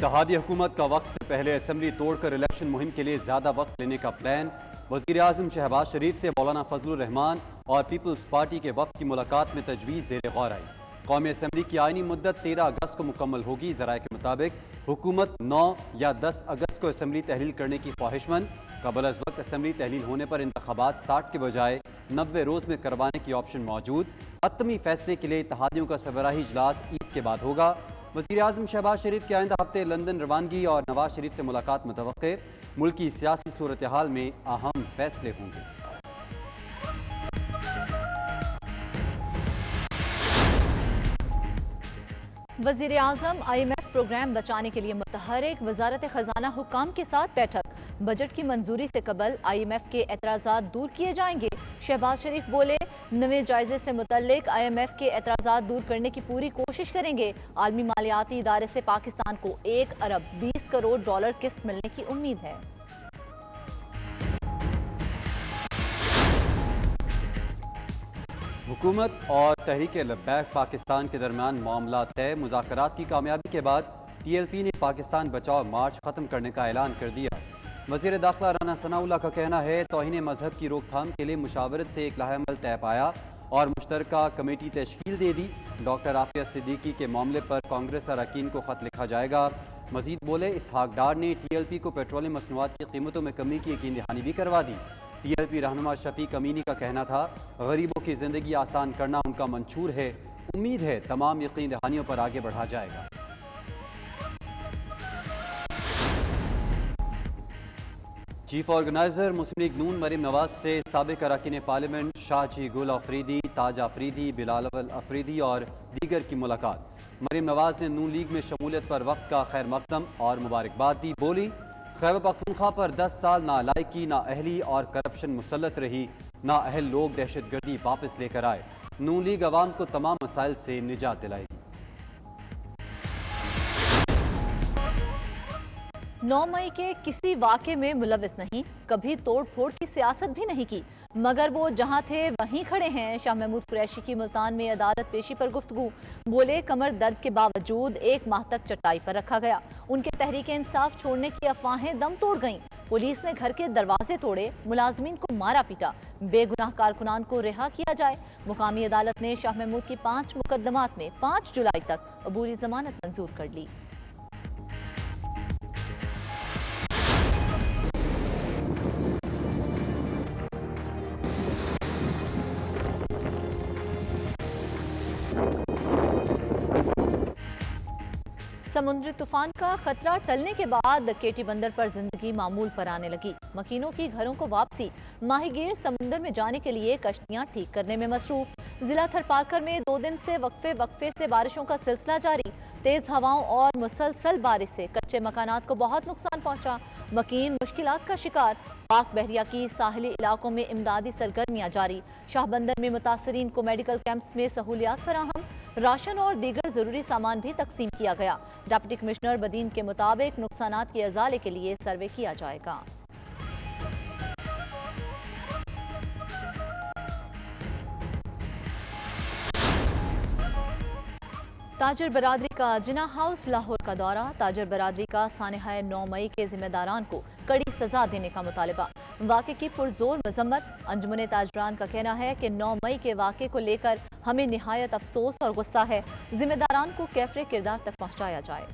इत्तेहादी हुकूमत का वक्त से पहले असम्बली तोड़कर इलेक्शन मुहिम के लिए ज़्यादा वक्त लेने का प्लान। वज़ीर आज़म शहबाज शरीफ से मौलाना फजलुर रहमान और पीपल्स पार्टी के वफ़द की मुलाकात में तजवीज़ ज़ेर गौर आई। कौमी असम्बली की आइनी मुद्दत 13 अगस्त को मुकम्मल होगी। ज़राए के मुताबिक हुकूमत 9 या 10 अगस्त को असम्बली तहलील करने की ख्वाहिशमंद। कबल अज़ वक्त असम्बली तहलील होने पर इंतखाबात 60 के बजाय 90 रोज़ में करवाने की ऑप्शन मौजूद। हतमी फैसले के लिए इत्तेहादियों का सरबराही इजलास ईद के बाद होगा। वज़ीर आज़म शहबाज शरीफ के आइंदा हफ्ते लंदन रवानगी और नवाज शरीफ से मुलाकात मुतवक्के। मुल्क की सियासी सूरत हाल में अहम फैसले होंगे। वज़ीर आज़म IMF प्रोग्राम बचाने के लिए मुतहरिक। वजारत खजाना हुक्काम के साथ बैठक। बजट की मंजूरी से कबल IMF के एतराज़ात दूर किए जाएंगे। शहबाज शरीफ बोले, नवे जायजे से मुतल्लिक IMF के एतराज़ात दूर करने की पूरी कोशिश करेंगे। आलमी मालियाती इदारे से पाकिस्तान को 1 अरब 20 करोड़ डॉलर किस्त मिलने की उम्मीद है। हुकूमत और तहरीक लब्बैक पाकिस्तान के दरमियान मामला तय। मुज़ाकरात की कामयाबी के बाद TLP ने पाकिस्तान बचाओ मार्च ख़त्म करने का ऐलान कर दिया। वज़ीर दाखिला राना सनाउल्लाह का कहना है, तौहीन मजहब की रोकथाम के लिए मुशावरत से एक लाहेअमल तय पाया और मुश्तरका कमेटी तश्कील दे दी। डॉक्टर आफिया सिद्दीकी के मामले पर कांग्रेस अरकान को ख़त लिखा जाएगा। मजीद बोले, इसहाक डार ने TLP को पेट्रोलियम मसनूआत की कीमतों में कमी की यकीन दहानी भी करवा दी। TLP रहनुमा शफीक अमीनी का कहना था, गरीबों की ज़िंदगी आसान करना उनका मंशूर है। उम्मीद है तमाम यकीन दहानियों पर आगे बढ़ा जाएगा। चीफ ऑर्गेनाइजर मुस्लिम लीग नून मरीम नवाज से साबिक अरकान पार्लियामेंट शाहजी गुल अफरीदी, ताज अफरीदी, बिलाल अफरीदी और दीगर की मुलाकात। मरीम नवाज ने नून लीग में शमूलियत पर वक्त का खैर मकदम और मुबारकबाद दी। बोली, खैबर पख्तूनख्वा पर 10 साल नालायकी, नाअहली और करप्शन मुसल्लत रही। नाअहल लोग दहशतगर्दी वापस लेकर आए। नून लीग अवाम को तमाम मसाइल से निजात दिलाएगी। 9 मई के किसी वाक़े में मुलविस नहीं, कभी तोड़ फोड़ की सियासत भी नहीं की, मगर वो जहां थे वहीं खड़े हैं। शाह महमूद कुरैशी की मुल्तान में अदालत पेशी पर गुफ्तगू। बोले, कमर दर्द के बावजूद 1 माह तक चटाई पर रखा गया। उनके तहरीक इंसाफ छोड़ने की अफवाहें दम तोड़ गईं। पुलिस ने घर के दरवाजे तोड़े, मुलाजमीन को मारा पीटा। बेगुनाह कारकुनान को रिहा किया जाए। मुकामी अदालत ने शाह महमूद की 5 मुकदमात में 5 जुलाई तक अबूरी जमानत मंजूर कर ली। समुद्री तूफान का खतरा टलने के बाद केटी बंदर पर जिंदगी मामूल पर आने लगी। मकीनों की घरों को वापसी। माहीगीर समुद्र में जाने के लिए कश्तियां ठीक करने में मसरूफ। जिला थरपारकर में 2 दिन से वक्फे से बारिशों का सिलसिला जारी। तेज हवाओं और मुसलसल बारिश से कच्चे मकानात को बहुत नुकसान पहुंचा। मकीन मुश्किलात का शिकार। पाक बहरिया की साहिली इलाकों में इमदादी सरगर्मियां जारी। शाहबंदर में मुतासरीन को मेडिकल कैंप्स में सहूलियात फराहम। राशन और दीगर जरूरी सामान भी तकसीम किया गया। डिप्टी कमिश्नर बदीन के मुताबिक नुकसानात के अजाले के लिए सर्वे किया जाएगा। ताजर बरादरी का जिना हाउस लाहौर का दौरा। ताजर बरादरी का सानहाए 9 मई के जिम्मेदारान को कड़ी सजा देने का मुतालबा। वाक़े की पुरजोर मजम्मत। अंजुमन ताजरान का कहना है कि 9 मई के वाक़े को लेकर हमें निहायत अफसोस और गुस्सा है। जिम्मेदारान को कैफरे किरदार तक पहुँचाया जाए।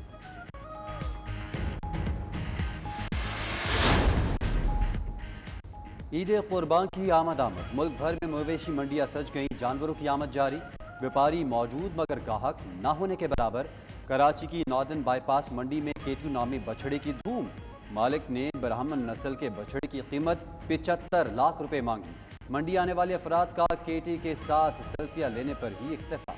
ईद कुर्बान की आमद। मुल्क भर में मवेशी मंडियां सज गईं। जानवरों की आमद जारी। व्यापारी मौजूद मगर गाहक न होने के बराबर। कराची की नॉर्दर्न बाईपास मंडी में केटू नामी बछड़े की धूम। मालिक ने ब्राह्मण नस्ल के बछड़े की कीमत 75 लाख रुपए मांगी। मंडी आने वाले अफराद का केटी के साथ सेल्फियां लेने पर ही इक्तफा।